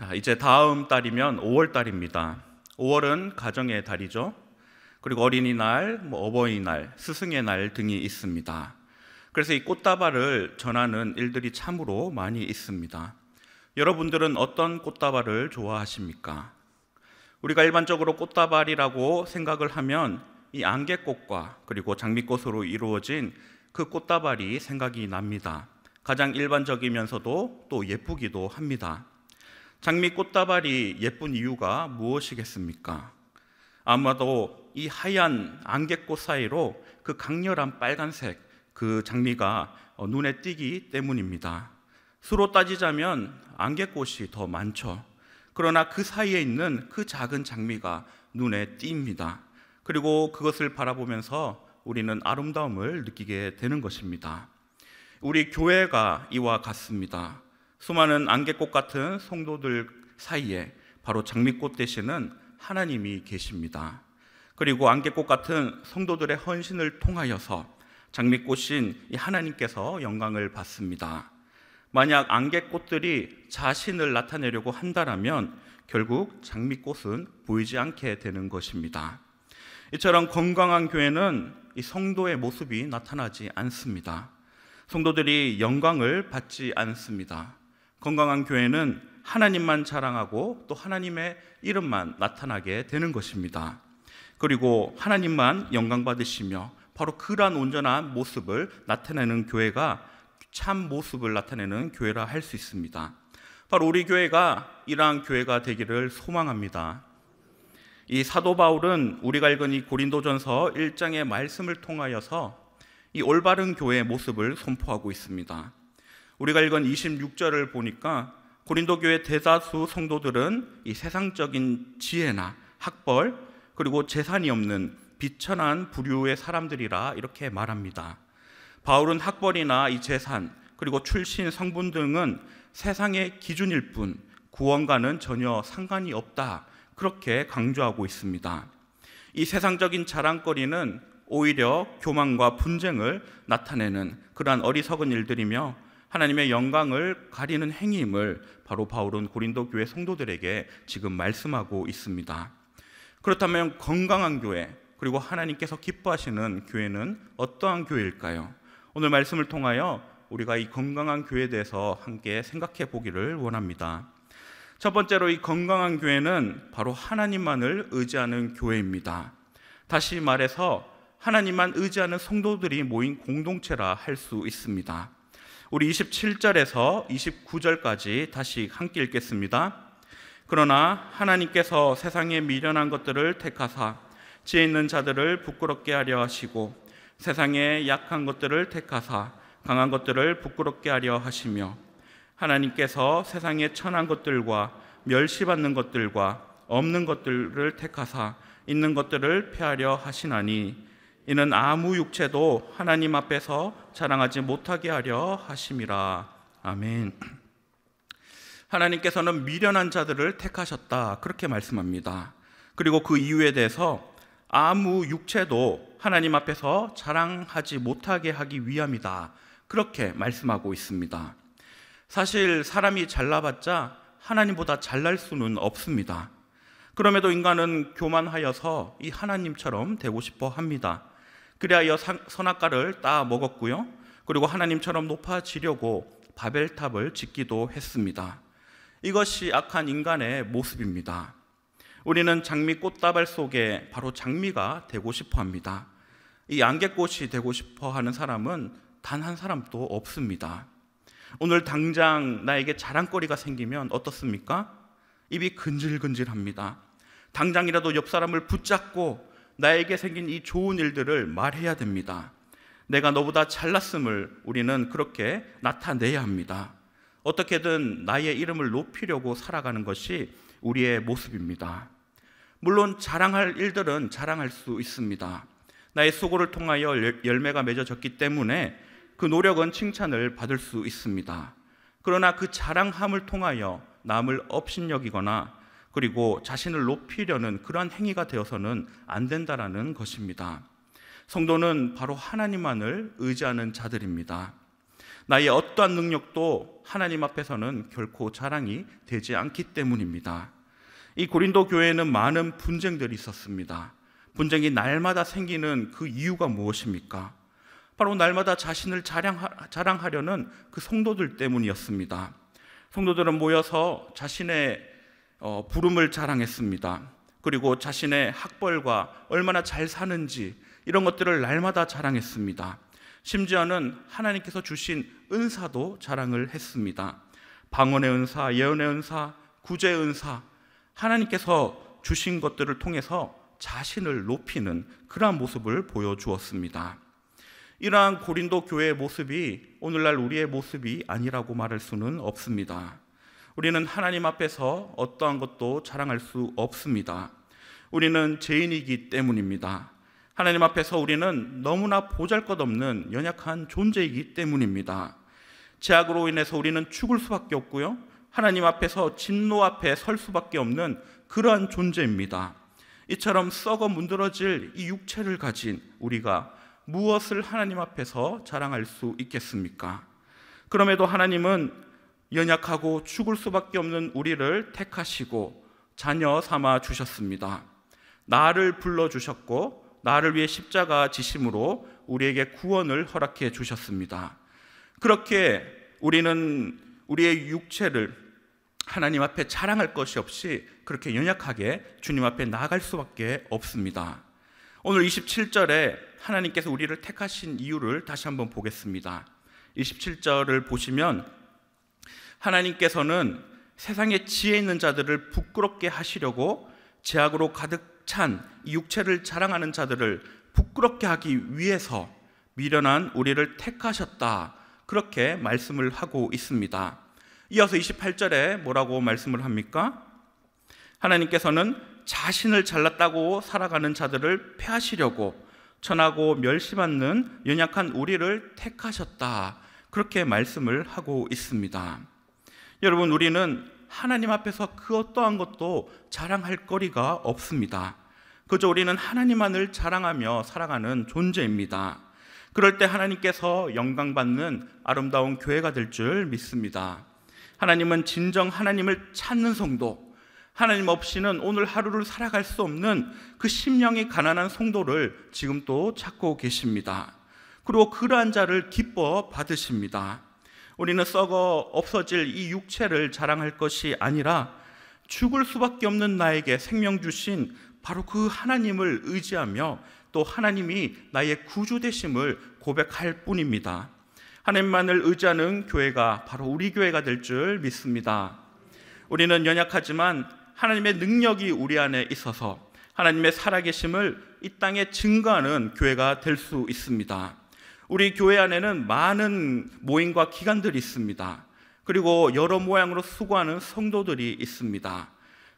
자, 이제 다음 달이면 5월 달입니다. 5월은 가정의 달이죠. 그리고 어린이날, 어버이날, 스승의 날 등이 있습니다. 그래서 이 꽃다발을 전하는 일들이 참으로 많이 있습니다. 여러분들은 어떤 꽃다발을 좋아하십니까? 우리가 일반적으로 꽃다발이라고 생각을 하면 이 안개꽃과 그리고 장미꽃으로 이루어진 그 꽃다발이 생각이 납니다. 가장 일반적이면서도 또 예쁘기도 합니다. 장미 꽃다발이 예쁜 이유가 무엇이겠습니까? 아마도 이 하얀 안개꽃 사이로 그 강렬한 빨간색 그 장미가 눈에 띄기 때문입니다. 수로 따지자면 안개꽃이 더 많죠. 그러나 그 사이에 있는 그 작은 장미가 눈에 띕니다. 그리고 그것을 바라보면서 우리는 아름다움을 느끼게 되는 것입니다. 우리 교회가 이와 같습니다. 수많은 안개꽃 같은 성도들 사이에 바로 장미꽃 되시는 하나님이 계십니다. 그리고 안개꽃 같은 성도들의 헌신을 통하여서 장미꽃인 이 하나님께서 영광을 받습니다. 만약 안개꽃들이 자신을 나타내려고 한다면 결국 장미꽃은 보이지 않게 되는 것입니다. 이처럼 건강한 교회는 이 성도의 모습이 나타나지 않습니다. 성도들이 영광을 받지 않습니다. 건강한 교회는 하나님만 자랑하고 또 하나님의 이름만 나타나게 되는 것입니다. 그리고 하나님만 영광 받으시며 바로 그러한 온전한 모습을 나타내는 교회가 참 모습을 나타내는 교회라 할 수 있습니다. 바로 우리 교회가 이러한 교회가 되기를 소망합니다. 이 사도 바울은 우리가 읽은 이 고린도전서 1장의 말씀을 통하여서 이 올바른 교회의 모습을 선포하고 있습니다. 우리가 읽은 26절을 보니까 고린도 교회 대다수 성도들은 이 세상적인 지혜나 학벌 그리고 재산이 없는 비천한 부류의 사람들이라 이렇게 말합니다. 바울은 학벌이나 이 재산 그리고 출신 성분 등은 세상의 기준일 뿐 구원과는 전혀 상관이 없다 그렇게 강조하고 있습니다. 이 세상적인 자랑거리는 오히려 교만과 분쟁을 나타내는 그러한 어리석은 일들이며 하나님의 영광을 가리는 행위임을 바로 바울은 고린도 교회 성도들에게 지금 말씀하고 있습니다. 그렇다면 건강한 교회 그리고 하나님께서 기뻐하시는 교회는 어떠한 교회일까요? 오늘 말씀을 통하여 우리가 이 건강한 교회에 대해서 함께 생각해 보기를 원합니다. 첫 번째로 이 건강한 교회는 바로 하나님만을 의지하는 교회입니다. 다시 말해서 하나님만 의지하는 성도들이 모인 공동체라 할 수 있습니다. 우리 27절에서 29절까지 다시 함께 읽겠습니다. 그러나 하나님께서 세상에 미련한 것들을 택하사 지혜 있는 자들을 부끄럽게 하려 하시고 세상에 약한 것들을 택하사 강한 것들을 부끄럽게 하려 하시며 하나님께서 세상에 천한 것들과 멸시받는 것들과 없는 것들을 택하사 있는 것들을 폐하려 하시나니 이는 아무 육체도 하나님 앞에서 자랑하지 못하게 하려 하심이라. 아멘. 하나님께서는 미련한 자들을 택하셨다 그렇게 말씀합니다. 그리고 그 이유에 대해서 아무 육체도 하나님 앞에서 자랑하지 못하게 하기 위함이다 그렇게 말씀하고 있습니다. 사실 사람이 잘나봤자 하나님보다 잘날 수는 없습니다. 그럼에도 인간은 교만하여서 이 하나님처럼 되고 싶어 합니다. 그리하여 선악과를 따 먹었고요. 그리고 하나님처럼 높아지려고 바벨탑을 짓기도 했습니다. 이것이 악한 인간의 모습입니다. 우리는 장미 꽃다발 속에 바로 장미가 되고 싶어 합니다. 이 안개꽃이 되고 싶어 하는 사람은 단 한 사람도 없습니다. 오늘 당장 나에게 자랑거리가 생기면 어떻습니까? 입이 근질근질합니다. 당장이라도 옆 사람을 붙잡고 나에게 생긴 이 좋은 일들을 말해야 됩니다. 내가 너보다 잘났음을 우리는 그렇게 나타내야 합니다. 어떻게든 나의 이름을 높이려고 살아가는 것이 우리의 모습입니다. 물론 자랑할 일들은 자랑할 수 있습니다. 나의 수고를 통하여 열매가 맺어졌기 때문에 그 노력은 칭찬을 받을 수 있습니다. 그러나 그 자랑함을 통하여 남을 업신여기거나 그리고 자신을 높이려는 그러한 행위가 되어서는 안 된다라는 것입니다. 성도는 바로 하나님만을 의지하는 자들입니다. 나의 어떠한 능력도 하나님 앞에서는 결코 자랑이 되지 않기 때문입니다. 이 고린도 교회에는 많은 분쟁들이 있었습니다. 분쟁이 날마다 생기는 그 이유가 무엇입니까? 바로 날마다 자신을 자랑하려는 그 성도들 때문이었습니다. 성도들은 모여서 자신의 부름을 자랑했습니다. 그리고 자신의 학벌과 얼마나 잘 사는지 이런 것들을 날마다 자랑했습니다. 심지어는 하나님께서 주신 은사도 자랑을 했습니다. 방언의 은사, 예언의 은사, 구제의 은사, 하나님께서 주신 것들을 통해서 자신을 높이는 그러한 모습을 보여주었습니다. 이러한 고린도 교회의 모습이 오늘날 우리의 모습이 아니라고 말할 수는 없습니다. 우리는 하나님 앞에서 어떠한 것도 자랑할 수 없습니다. 우리는 죄인이기 때문입니다. 하나님 앞에서 우리는 너무나 보잘것없는 연약한 존재이기 때문입니다. 죄악으로 인해서 우리는 죽을 수밖에 없고요, 하나님 앞에서 진노 앞에 설 수밖에 없는 그러한 존재입니다. 이처럼 썩어 문드러질 이 육체를 가진 우리가 무엇을 하나님 앞에서 자랑할 수 있겠습니까? 그럼에도 하나님은 연약하고 죽을 수밖에 없는 우리를 택하시고 자녀 삼아 주셨습니다. 나를 불러주셨고 나를 위해 십자가 지심으로 우리에게 구원을 허락해 주셨습니다. 그렇게 우리는 우리의 육체를 하나님 앞에 자랑할 것이 없이 그렇게 연약하게 주님 앞에 나아갈 수밖에 없습니다. 오늘 27절에 하나님께서 우리를 택하신 이유를 다시 한번 보겠습니다. 27절을 보시면 하나님께서는 세상에 지혜 있는 자들을 부끄럽게 하시려고 죄악으로 가득 찬 이 육체를 자랑하는 자들을 부끄럽게 하기 위해서 미련한 우리를 택하셨다, 그렇게 말씀을 하고 있습니다. 이어서 28절에 뭐라고 말씀을 합니까? 하나님께서는 자신을 잘났다고 살아가는 자들을 폐하시려고 천하고 멸시받는 연약한 우리를 택하셨다, 그렇게 말씀을 하고 있습니다. 여러분, 우리는 하나님 앞에서 그 어떠한 것도 자랑할 거리가 없습니다. 그저 우리는 하나님만을 자랑하며 살아가는 존재입니다. 그럴 때 하나님께서 영광받는 아름다운 교회가 될 줄 믿습니다. 하나님은 진정 하나님을 찾는 성도, 하나님 없이는 오늘 하루를 살아갈 수 없는 그 심령이 가난한 성도를 지금 또 찾고 계십니다. 그리고 그러한 자를 기뻐 받으십니다. 우리는 썩어 없어질 이 육체를 자랑할 것이 아니라 죽을 수밖에 없는 나에게 생명 주신 바로 그 하나님을 의지하며 또 하나님이 나의 구주 되심을 고백할 뿐입니다. 하나님만을 의지하는 교회가 바로 우리 교회가 될 줄 믿습니다. 우리는 연약하지만 하나님의 능력이 우리 안에 있어서 하나님의 살아계심을 이 땅에 증거하는 교회가 될 수 있습니다. 우리 교회 안에는 많은 모임과 기관들이 있습니다. 그리고 여러 모양으로 수고하는 성도들이 있습니다.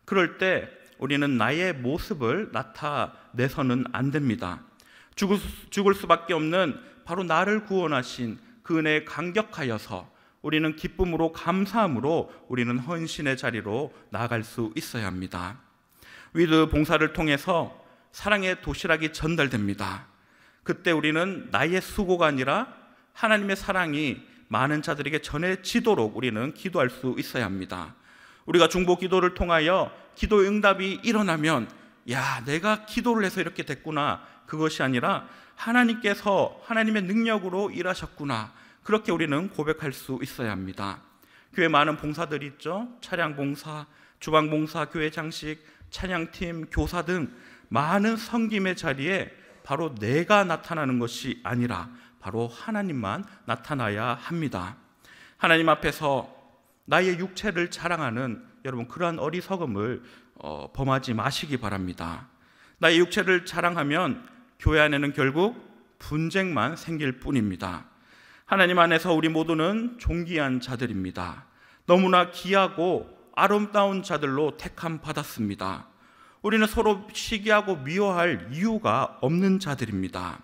그럴 때 우리는 나의 모습을 나타내서는 안 됩니다. 죽을 수밖에 없는 바로 나를 구원하신 그 은혜에 감격하여서 우리는 기쁨으로 감사함으로 우리는 헌신의 자리로 나아갈 수 있어야 합니다. 위드 봉사를 통해서 사랑의 도시락이 전달됩니다. 그때 우리는 나의 수고가 아니라 하나님의 사랑이 많은 자들에게 전해지도록 우리는 기도할 수 있어야 합니다. 우리가 중보 기도를 통하여 기도 응답이 일어나면 내가 기도를 해서 이렇게 됐구나, 그것이 아니라 하나님께서 하나님의 능력으로 일하셨구나, 그렇게 우리는 고백할 수 있어야 합니다. 교회 많은 봉사들이 있죠. 차량 봉사, 주방 봉사, 교회 장식, 찬양팀, 교사 등 많은 섬김의 자리에 바로 내가 나타나는 것이 아니라 바로 하나님만 나타나야 합니다. 하나님 앞에서 나의 육체를 자랑하는 여러분, 그러한 어리석음을 범하지 마시기 바랍니다. 나의 육체를 자랑하면 교회 안에는 결국 분쟁만 생길 뿐입니다. 하나님 안에서 우리 모두는 존귀한 자들입니다. 너무나 귀하고 아름다운 자들로 택함 받았습니다. 우리는 서로 시기하고 미워할 이유가 없는 자들입니다.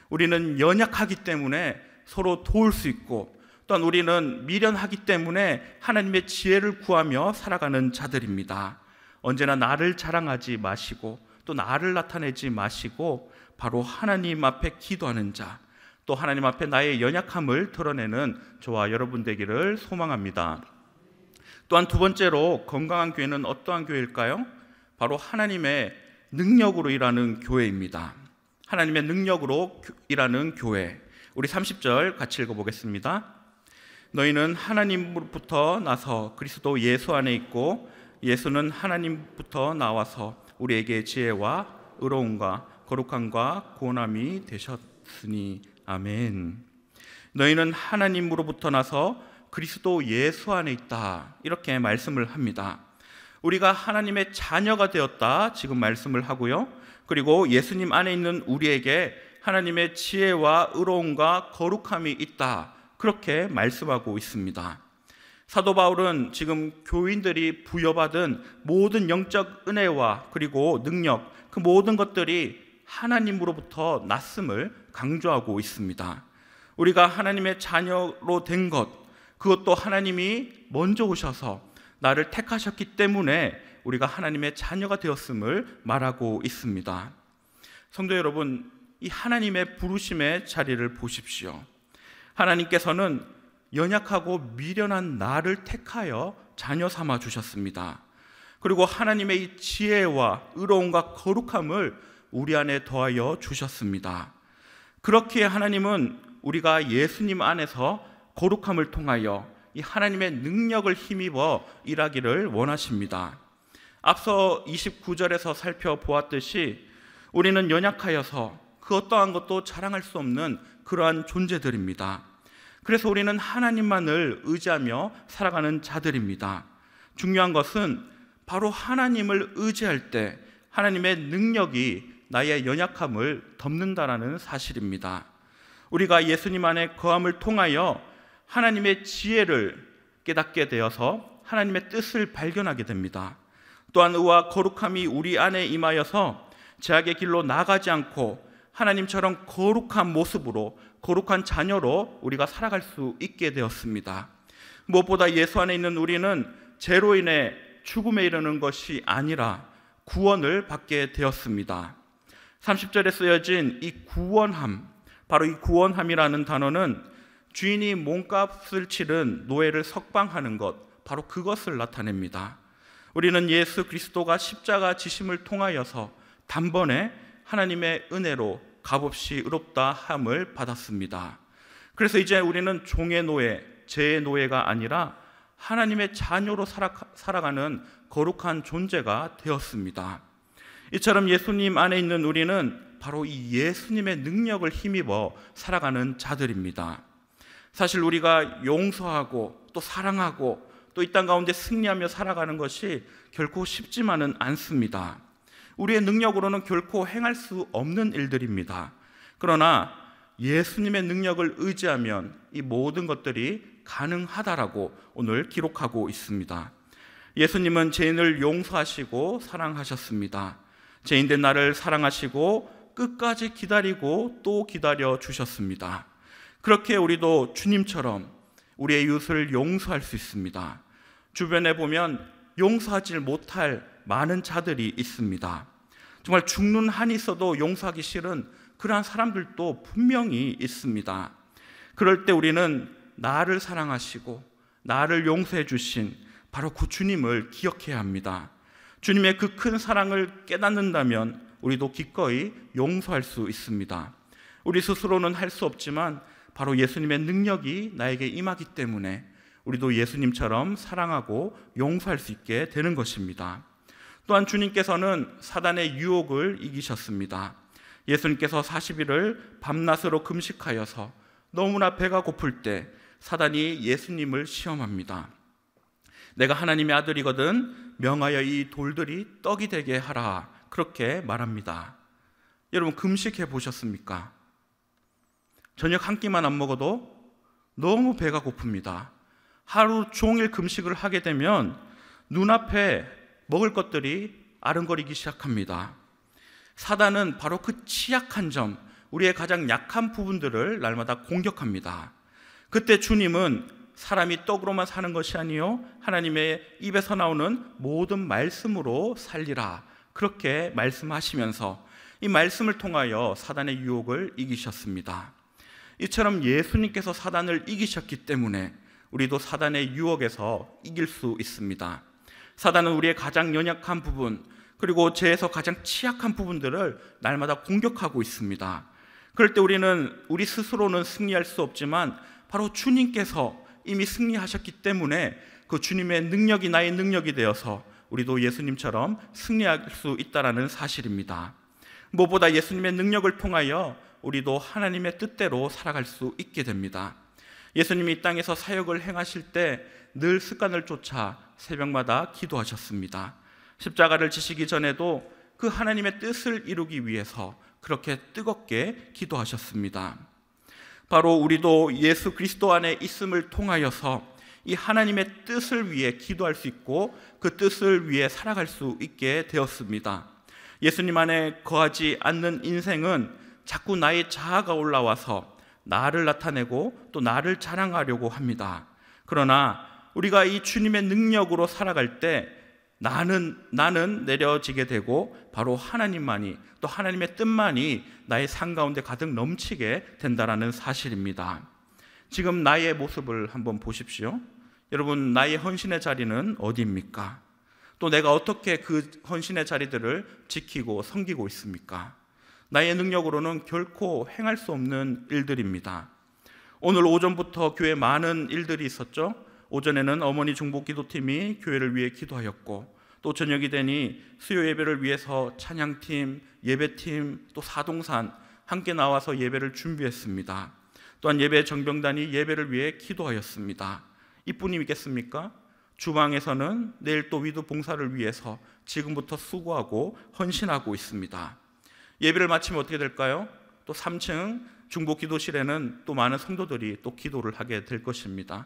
우리는 연약하기 때문에 서로 도울 수 있고, 또한 우리는 미련하기 때문에 하나님의 지혜를 구하며 살아가는 자들입니다. 언제나 나를 자랑하지 마시고 또 나를 나타내지 마시고 바로 하나님 앞에 기도하는 자, 또 하나님 앞에 나의 연약함을 드러내는 저와 여러분 되기를 소망합니다. 또한 두 번째로 건강한 교회는 어떠한 교회일까요? 바로 하나님의 능력으로 일하는 교회입니다. 하나님의 능력으로 일하는 교회. 우리 30절 같이 읽어보겠습니다. 너희는 하나님으로부터 나서 그리스도 예수 안에 있고 예수는 하나님부터 나와서 우리에게 지혜와 의로움과 거룩함과 구원함이 되셨으니 아멘. 너희는 하나님으로부터 나서 그리스도 예수 안에 있다, 이렇게 말씀을 합니다. 우리가 하나님의 자녀가 되었다, 지금 말씀을 하고요. 그리고 예수님 안에 있는 우리에게 하나님의 지혜와 의로움과 거룩함이 있다, 그렇게 말씀하고 있습니다. 사도 바울은 지금 교인들이 부여받은 모든 영적 은혜와 그리고 능력, 그 모든 것들이 하나님으로부터 났음을 강조하고 있습니다. 우리가 하나님의 자녀로 된 것, 그것도 하나님이 먼저 오셔서 나를 택하셨기 때문에 우리가 하나님의 자녀가 되었음을 말하고 있습니다. 성도 여러분, 이 하나님의 부르심의 자리를 보십시오. 하나님께서는 연약하고 미련한 나를 택하여 자녀 삼아 주셨습니다. 그리고 하나님의 이 지혜와 의로움과 거룩함을 우리 안에 더하여 주셨습니다. 그렇기에 하나님은 우리가 예수님 안에서 거룩함을 통하여 이 하나님의 능력을 힘입어 일하기를 원하십니다. 앞서 29절에서 살펴보았듯이 우리는 연약하여서 그 어떠한 것도 자랑할 수 없는 그러한 존재들입니다. 그래서 우리는 하나님만을 의지하며 살아가는 자들입니다. 중요한 것은 바로 하나님을 의지할 때 하나님의 능력이 나의 연약함을 덮는다라는 사실입니다. 우리가 예수님 안에 거함을 통하여 하나님의 지혜를 깨닫게 되어서 하나님의 뜻을 발견하게 됩니다. 또한 의와 거룩함이 우리 안에 임하여서 죄악의 길로 나가지 않고 하나님처럼 거룩한 모습으로, 거룩한 자녀로 우리가 살아갈 수 있게 되었습니다. 무엇보다 예수 안에 있는 우리는 죄로 인해 죽음에 이르는 것이 아니라 구원을 받게 되었습니다. 30절에 쓰여진 이 구원함, 바로 이 구원함이라는 단어는 주인이 몸값을 치른 노예를 석방하는 것, 바로 그것을 나타냅니다. 우리는 예수 그리스도가 십자가 지심을 통하여서 단번에 하나님의 은혜로 값없이 의롭다 함을 받았습니다. 그래서 이제 우리는 종의 노예, 죄의 노예가 아니라 하나님의 자녀로 살아가는 거룩한 존재가 되었습니다. 이처럼 예수님 안에 있는 우리는 바로 이 예수님의 능력을 힘입어 살아가는 자들입니다. 사실 우리가 용서하고 또 사랑하고 또 이 땅 가운데 승리하며 살아가는 것이 결코 쉽지만은 않습니다. 우리의 능력으로는 결코 행할 수 없는 일들입니다. 그러나 예수님의 능력을 의지하면 이 모든 것들이 가능하다라고 오늘 기록하고 있습니다. 예수님은 죄인을 용서하시고 사랑하셨습니다. 죄인된 나를 사랑하시고 끝까지 기다리고 또 기다려 주셨습니다. 그렇게 우리도 주님처럼 우리의 이웃을 용서할 수 있습니다. 주변에 보면 용서하지 못할 많은 자들이 있습니다. 정말 죽는 한이 있어도 용서하기 싫은 그러한 사람들도 분명히 있습니다. 그럴 때 우리는 나를 사랑하시고 나를 용서해 주신 바로 그 주님을 기억해야 합니다. 주님의 그 큰 사랑을 깨닫는다면 우리도 기꺼이 용서할 수 있습니다. 우리 스스로는 할 수 없지만 바로 예수님의 능력이 나에게 임하기 때문에 우리도 예수님처럼 사랑하고 용서할 수 있게 되는 것입니다. 또한 주님께서는 사단의 유혹을 이기셨습니다. 예수님께서 40일을 밤낮으로 금식하여서 너무나 배가 고플 때 사단이 예수님을 시험합니다. 내가 하나님의 아들이거든 명하여 이 돌들이 떡이 되게 하라, 그렇게 말합니다. 여러분, 금식해 보셨습니까? 저녁 한 끼만 안 먹어도 너무 배가 고픕니다. 하루 종일 금식을 하게 되면 눈앞에 먹을 것들이 아른거리기 시작합니다. 사단은 바로 그 취약한 점, 우리의 가장 약한 부분들을 날마다 공격합니다. 그때 주님은 사람이 떡으로만 사는 것이 아니요 하나님의 입에서 나오는 모든 말씀으로 살리라, 그렇게 말씀하시면서 이 말씀을 통하여 사단의 유혹을 이기셨습니다. 이처럼 예수님께서 사단을 이기셨기 때문에 우리도 사단의 유혹에서 이길 수 있습니다. 사단은 우리의 가장 연약한 부분, 그리고 죄에서 가장 취약한 부분들을 날마다 공격하고 있습니다. 그럴 때 우리는 우리 스스로는 승리할 수 없지만 바로 주님께서 이미 승리하셨기 때문에 그 주님의 능력이 나의 능력이 되어서 우리도 예수님처럼 승리할 수 있다는 사실입니다. 무엇보다 예수님의 능력을 통하여 우리도 하나님의 뜻대로 살아갈 수 있게 됩니다. 예수님이 이 땅에서 사역을 행하실 때 늘 습관을 쫓아 새벽마다 기도하셨습니다. 십자가를 지시기 전에도 그 하나님의 뜻을 이루기 위해서 그렇게 뜨겁게 기도하셨습니다. 바로 우리도 예수 그리스도 안에 있음을 통하여서 이 하나님의 뜻을 위해 기도할 수 있고 그 뜻을 위해 살아갈 수 있게 되었습니다. 예수님 안에 거하지 않는 인생은 자꾸 나의 자아가 올라와서 나를 나타내고 또 나를 자랑하려고 합니다. 그러나 우리가 이 주님의 능력으로 살아갈 때 나는 내려지게 되고 바로 하나님만이, 또 하나님의 뜻만이 나의 삶 가운데 가득 넘치게 된다는 사실입니다. 지금 나의 모습을 한번 보십시오. 여러분, 나의 헌신의 자리는 어디입니까? 또 내가 어떻게 그 헌신의 자리들을 지키고 섬기고 있습니까? 나의 능력으로는 결코 행할 수 없는 일들입니다. 오늘 오전부터 교회에 많은 일들이 있었죠. 오전에는 어머니 중보 기도팀이 교회를 위해 기도하였고, 또 저녁이 되니 수요 예배를 위해서 찬양팀, 예배팀, 또 사동산 함께 나와서 예배를 준비했습니다. 또한 예배 정병단이 예배를 위해 기도하였습니다. 이뿐이겠습니까? 주방에서는 내일 또 위도 봉사를 위해서 지금부터 수고하고 헌신하고 있습니다. 예배를 마치면 어떻게 될까요? 또 3층 중보 기도실에는 또 많은 성도들이 또 기도를 하게 될 것입니다.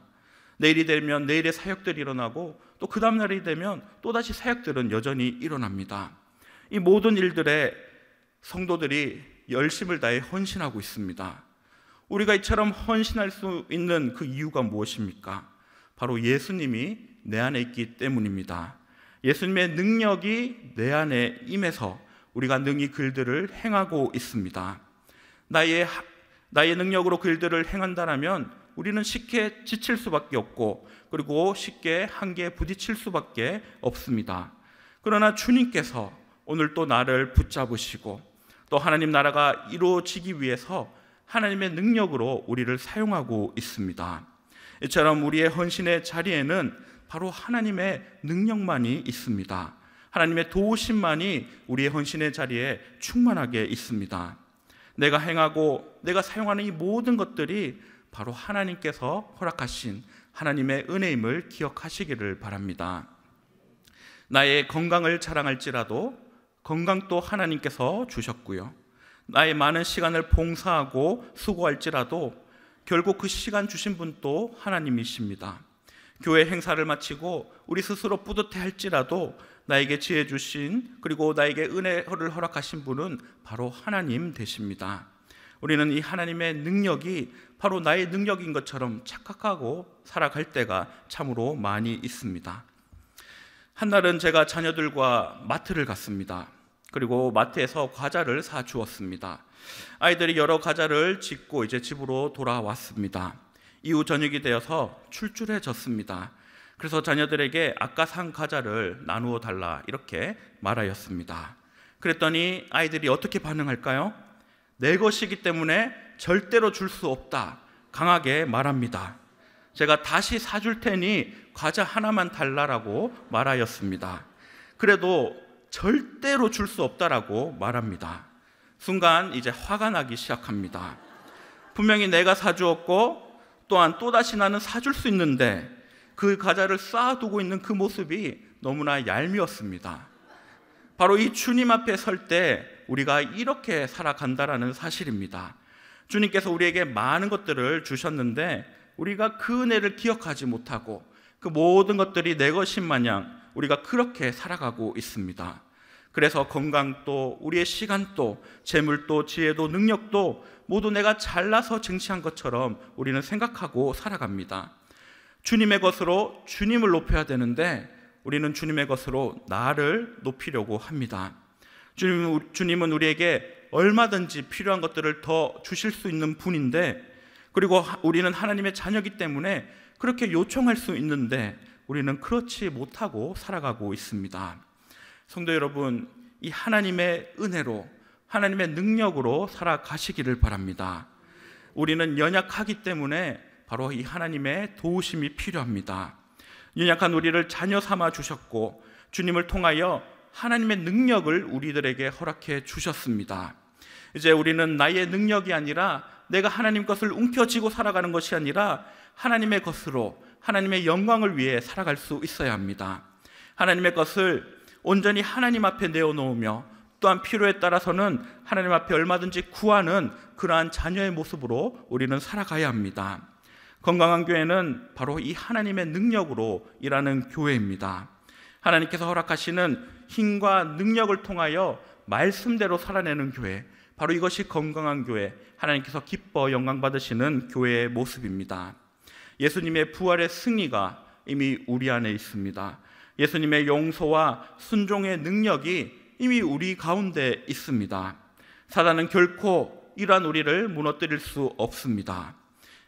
내일이 되면 내일의 사역들이 일어나고 또 그 다음 날이 되면 또다시 사역들은 여전히 일어납니다. 이 모든 일들에 성도들이 열심을 다해 헌신하고 있습니다. 우리가 이처럼 헌신할 수 있는 그 이유가 무엇입니까? 바로 예수님이 내 안에 있기 때문입니다. 예수님의 능력이 내 안에 임해서 우리가 능히 그 일들을 행하고 있습니다. 나의 능력으로 그 일들을 행한다면 우리는 쉽게 지칠 수밖에 없고, 그리고 쉽게 한계에 부딪힐 수밖에 없습니다. 그러나 주님께서 오늘 또 나를 붙잡으시고 또 하나님 나라가 이루어지기 위해서 하나님의 능력으로 우리를 사용하고 있습니다. 이처럼 우리의 헌신의 자리에는 바로 하나님의 능력만이 있습니다. 하나님의 도우심만이 우리의 헌신의 자리에 충만하게 있습니다. 내가 행하고 내가 사용하는 이 모든 것들이 바로 하나님께서 허락하신 하나님의 은혜임을 기억하시기를 바랍니다. 나의 건강을 자랑할지라도 건강도 하나님께서 주셨고요. 나의 많은 시간을 봉사하고 수고할지라도 결국 그 시간 주신 분도 하나님이십니다. 교회 행사를 마치고 우리 스스로 뿌듯해할지라도 나에게 지혜 주신, 그리고 나에게 은혜를 허락하신 분은 바로 하나님 되십니다. 우리는 이 하나님의 능력이 바로 나의 능력인 것처럼 착각하고 살아갈 때가 참으로 많이 있습니다. 한날은 제가 자녀들과 마트를 갔습니다. 그리고 마트에서 과자를 사 주었습니다. 아이들이 여러 과자를 짓고 이제 집으로 돌아왔습니다. 이후 저녁이 되어서 출출해졌습니다. 그래서 자녀들에게 아까 산 과자를 나누어 달라 이렇게 말하였습니다. 그랬더니 아이들이 어떻게 반응할까요? 내 것이기 때문에 절대로 줄 수 없다, 강하게 말합니다. 제가 다시 사줄 테니 과자 하나만 달라라고 말하였습니다. 그래도 절대로 줄 수 없다라고 말합니다. 순간 이제 화가 나기 시작합니다. 분명히 내가 사주었고 또한 또다시 나는 사줄 수 있는데 그 과자를 쌓아두고 있는 그 모습이 너무나 얄미웠습니다. 바로 이 주님 앞에 설 때 우리가 이렇게 살아간다라는 사실입니다. 주님께서 우리에게 많은 것들을 주셨는데 우리가 그 은혜를 기억하지 못하고 그 모든 것들이 내 것인 마냥 우리가 그렇게 살아가고 있습니다. 그래서 건강도, 우리의 시간도, 재물도, 지혜도, 능력도 모두 내가 잘나서 쟁취한 것처럼 우리는 생각하고 살아갑니다. 주님의 것으로 주님을 높여야 되는데 우리는 주님의 것으로 나를 높이려고 합니다. 주님은 우리에게 얼마든지 필요한 것들을 더 주실 수 있는 분인데 그리고 우리는 하나님의 자녀이기 때문에 그렇게 요청할 수 있는데 우리는 그렇지 못하고 살아가고 있습니다. 성도 여러분, 이 하나님의 은혜로, 하나님의 능력으로 살아가시기를 바랍니다. 우리는 연약하기 때문에 바로 이 하나님의 도우심이 필요합니다. 연약한 우리를 자녀 삼아 주셨고 주님을 통하여 하나님의 능력을 우리들에게 허락해 주셨습니다. 이제 우리는 나의 능력이 아니라 내가 하나님 것을 움켜쥐고 살아가는 것이 아니라 하나님의 것으로 하나님의 영광을 위해 살아갈 수 있어야 합니다. 하나님의 것을 온전히 하나님 앞에 내어놓으며 또한 필요에 따라서는 하나님 앞에 얼마든지 구하는 그러한 자녀의 모습으로 우리는 살아가야 합니다. 건강한 교회는 바로 이 하나님의 능력으로 일하는 교회입니다. 하나님께서 허락하시는 힘과 능력을 통하여 말씀대로 살아내는 교회, 바로 이것이 건강한 교회, 하나님께서 기뻐 영광 받으시는 교회의 모습입니다. 예수님의 부활의 승리가 이미 우리 안에 있습니다. 예수님의 용서와 순종의 능력이 이미 우리 가운데 있습니다. 사단은 결코 이러한 우리를 무너뜨릴 수 없습니다.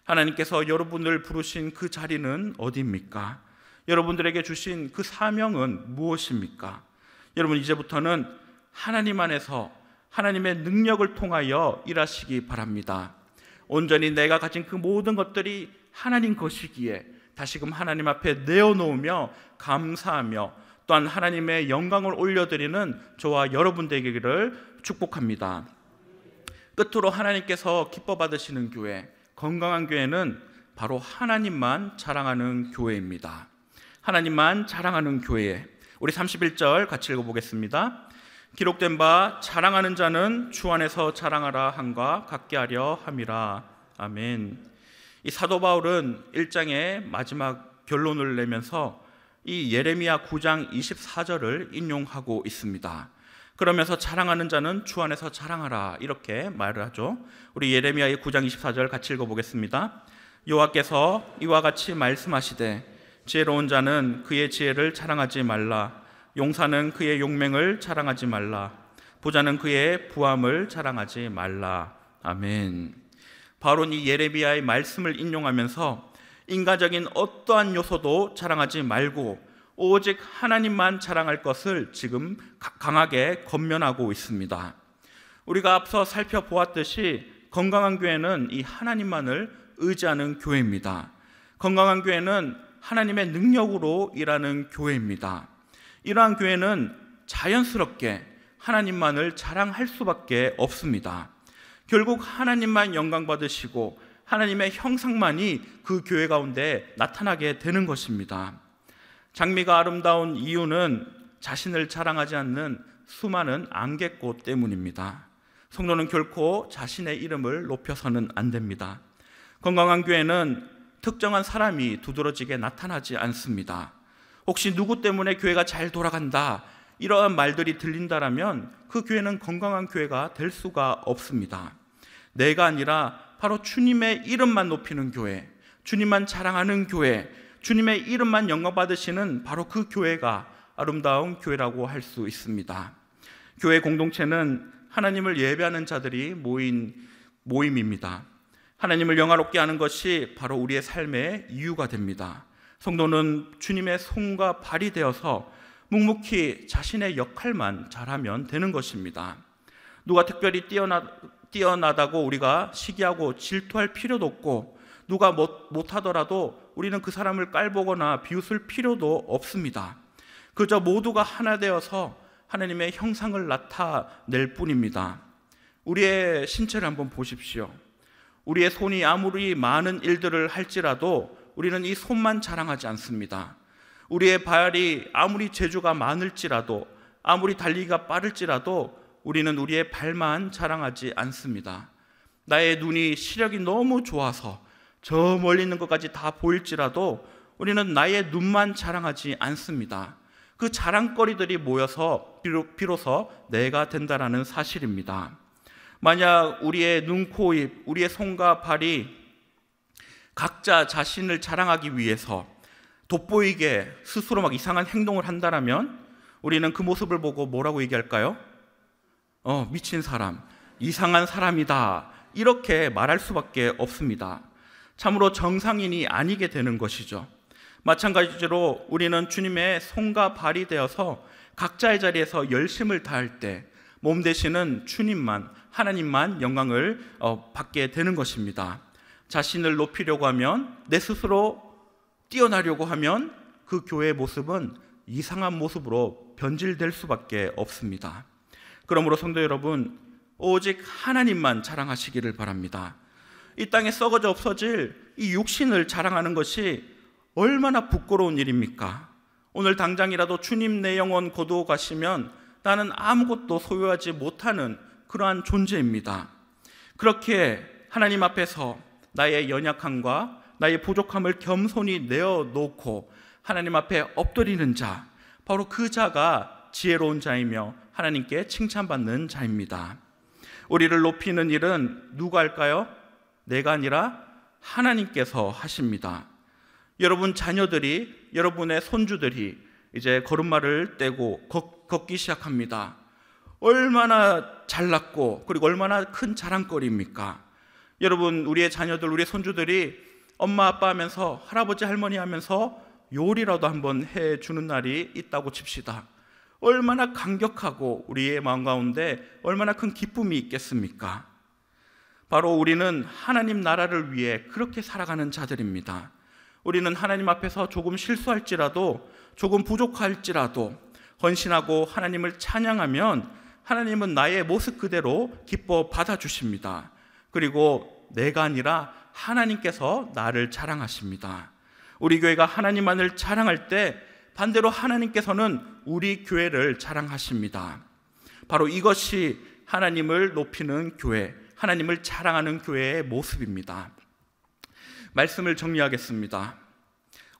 하나님께서 여러분을 부르신 그 자리는 어디입니까? 여러분들에게 주신 그 사명은 무엇입니까? 여러분, 이제부터는 하나님 안에서 하나님의 능력을 통하여 일하시기 바랍니다. 온전히 내가 가진 그 모든 것들이 하나님 것이기에 다시금 하나님 앞에 내어놓으며 감사하며 또한 하나님의 영광을 올려드리는 저와 여러분 되기를 축복합니다. 끝으로 하나님께서 기뻐 받으시는 교회, 건강한 교회는 바로 하나님만 자랑하는 교회입니다. 하나님만 자랑하는 교회. 우리 31절 같이 읽어보겠습니다. 기록된 바 자랑하는 자는 주 안에서 자랑하라 함과 같게 하려 함이라. 아멘. 이 사도 바울은 1장의 마지막 결론을 내면서 이 예레미야 9장 24절을 인용하고 있습니다. 그러면서 자랑하는 자는 주 안에서 자랑하라 이렇게 말을 하죠. 우리 예레미야의 9장 24절 같이 읽어보겠습니다. 여호와께서 이와 같이 말씀하시되 지혜로운 자는 그의 지혜를 자랑하지 말라. 용사는 그의 용맹을 자랑하지 말라. 부자는 그의 부함을 자랑하지 말라. 아멘. 바로 이 예레미야의 말씀을 인용하면서 인간적인 어떠한 요소도 자랑하지 말고 오직 하나님만 자랑할 것을 지금 강하게 권면하고 있습니다. 우리가 앞서 살펴보았듯이 건강한 교회는 이 하나님만을 의지하는 교회입니다. 건강한 교회는 하나님의 능력으로 일하는 교회입니다. 이러한 교회는 자연스럽게 하나님만을 자랑할 수밖에 없습니다. 결국 하나님만 영광 받으시고 하나님의 형상만이 그 교회 가운데 나타나게 되는 것입니다. 장미가 아름다운 이유는 자신을 자랑하지 않는 수많은 안개꽃 때문입니다. 성도는 결코 자신의 이름을 높여서는 안 됩니다. 건강한 교회는 특정한 사람이 두드러지게 나타나지 않습니다. 혹시 누구 때문에 교회가 잘 돌아간다 이러한 말들이 들린다라면 그 교회는 건강한 교회가 될 수가 없습니다. 내가 아니라 바로 주님의 이름만 높이는 교회, 주님만 자랑하는 교회, 주님의 이름만 영광 받으시는 바로 그 교회가 아름다운 교회라고 할 수 있습니다. 교회 공동체는 하나님을 예배하는 자들이 모인 모임입니다. 하나님을 영화롭게 하는 것이 바로 우리의 삶의 이유가 됩니다. 성도는 주님의 손과 발이 되어서 묵묵히 자신의 역할만 잘하면 되는 것입니다. 누가 특별히 뛰어나다고 우리가 시기하고 질투할 필요도 없고 누가 못하더라도 우리는 그 사람을 깔보거나 비웃을 필요도 없습니다. 그저 모두가 하나 되어서 하나님의 형상을 나타낼 뿐입니다. 우리의 신체를 한번 보십시오. 우리의 손이 아무리 많은 일들을 할지라도 우리는 이 손만 자랑하지 않습니다. 우리의 발이 아무리 재주가 많을지라도 아무리 달리기가 빠를지라도 우리는 우리의 발만 자랑하지 않습니다. 나의 눈이 시력이 너무 좋아서 저 멀리 있는 것까지 다 보일지라도 우리는 나의 눈만 자랑하지 않습니다. 그 자랑거리들이 모여서 비로소 내가 된다라는 사실입니다. 만약 우리의 눈, 코, 입, 우리의 손과 발이 각자 자신을 자랑하기 위해서 돋보이게 스스로 막 이상한 행동을 한다면 우리는 그 모습을 보고 뭐라고 얘기할까요? 미친 사람, 이상한 사람이다 이렇게 말할 수밖에 없습니다. 참으로 정상인이 아니게 되는 것이죠. 마찬가지로 우리는 주님의 손과 발이 되어서 각자의 자리에서 열심을 다할 때 몸 되시는 주님만, 하나님만 영광을 받게 되는 것입니다. 자신을 높이려고 하면, 내 스스로 뛰어나려고 하면 그 교회의 모습은 이상한 모습으로 변질될 수밖에 없습니다. 그러므로 성도 여러분, 오직 하나님만 자랑하시기를 바랍니다. 이 땅에 썩어져 없어질 이 육신을 자랑하는 것이 얼마나 부끄러운 일입니까? 오늘 당장이라도 주님 내 영혼 거두어 가시면 나는 아무것도 소유하지 못하는 그러한 존재입니다. 그렇게 하나님 앞에서 나의 연약함과 나의 부족함을 겸손히 내어놓고 하나님 앞에 엎드리는 자, 바로 그 자가 지혜로운 자이며 하나님께 칭찬받는 자입니다. 우리를 높이는 일은 누가 할까요? 내가 아니라 하나님께서 하십니다. 여러분 자녀들이, 여러분의 손주들이 이제 걸음마를 떼고 걷기 시작합니다. 얼마나 잘났고 그리고 얼마나 큰 자랑거리입니까? 여러분, 우리의 자녀들, 우리의 손주들이 엄마 아빠 하면서, 할아버지 할머니 하면서 요리라도 한번 해주는 날이 있다고 칩시다. 얼마나 감격하고 우리의 마음 가운데 얼마나 큰 기쁨이 있겠습니까? 바로 우리는 하나님 나라를 위해 그렇게 살아가는 자들입니다. 우리는 하나님 앞에서 조금 실수할지라도, 조금 부족할지라도 헌신하고 하나님을 찬양하면 하나님은 나의 모습 그대로 기뻐 받아주십니다. 그리고 내가 아니라 하나님께서 나를 자랑하십니다. 우리 교회가 하나님만을 자랑할 때 반대로 하나님께서는 우리 교회를 자랑하십니다. 바로 이것이 하나님을 높이는 교회, 하나님을 자랑하는 교회의 모습입니다. 말씀을 정리하겠습니다.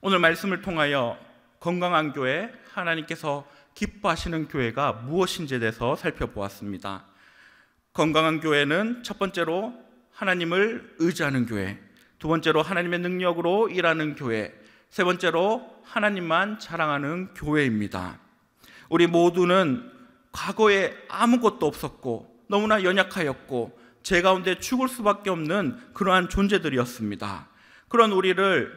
오늘 말씀을 통하여 건강한 교회, 하나님께서 기뻐하시는 교회가 무엇인지에 대해서 살펴보았습니다. 건강한 교회는 첫 번째로 하나님을 의지하는 교회, 두 번째로 하나님의 능력으로 일하는 교회, 세 번째로 하나님만 자랑하는 교회입니다. 우리 모두는 과거에 아무것도 없었고 너무나 연약하였고 죄 가운데 죽을 수밖에 없는 그러한 존재들이었습니다. 그런 우리를,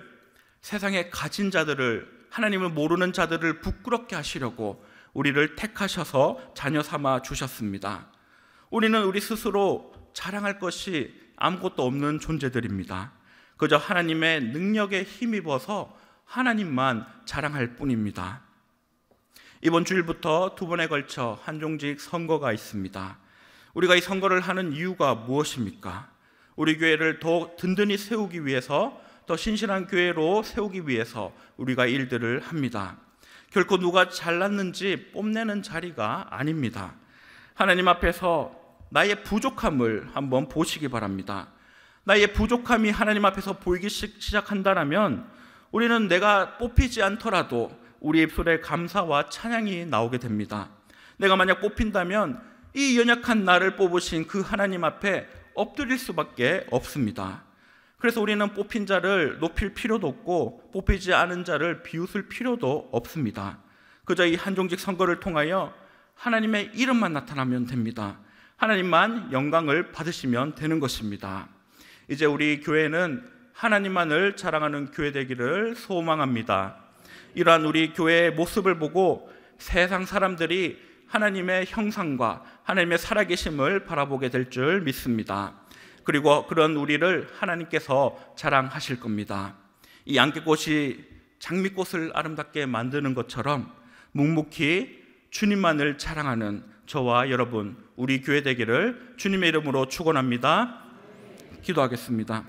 세상에 가진 자들을, 하나님을 모르는 자들을 부끄럽게 하시려고 우리를 택하셔서 자녀 삼아 주셨습니다. 우리는 우리 스스로 자랑할 것이 아무것도 없는 존재들입니다. 그저 하나님의 능력에 힘입어서 하나님만 자랑할 뿐입니다. 이번 주일부터 두 번에 걸쳐 한종직 선거가 있습니다. 우리가 이 선거를 하는 이유가 무엇입니까? 우리 교회를 더 든든히 세우기 위해서, 더 신실한 교회로 세우기 위해서 우리가 일들을 합니다. 결코 누가 잘났는지 뽐내는 자리가 아닙니다. 하나님 앞에서 나의 부족함을 한번 보시기 바랍니다. 나의 부족함이 하나님 앞에서 보이기 시작한다면 우리는 내가 뽑히지 않더라도 우리 입술에 감사와 찬양이 나오게 됩니다. 내가 만약 뽑힌다면 이 연약한 나를 뽑으신 그 하나님 앞에 엎드릴 수밖에 없습니다. 그래서 우리는 뽑힌 자를 높일 필요도 없고 뽑히지 않은 자를 비웃을 필요도 없습니다. 그저 이 한종직 선거를 통하여 하나님의 이름만 나타나면 됩니다. 하나님만 영광을 받으시면 되는 것입니다. 이제 우리 교회는 하나님만을 자랑하는 교회 되기를 소망합니다. 이러한 우리 교회의 모습을 보고 세상 사람들이 하나님의 형상과 하나님의 살아계심을 바라보게 될 줄 믿습니다. 그리고 그런 우리를 하나님께서 자랑하실 겁니다. 이 안개꽃이 장미꽃을 아름답게 만드는 것처럼 묵묵히 주님만을 자랑하는 저와 여러분, 우리 교회 되기를 주님의 이름으로 축원합니다. 기도하겠습니다.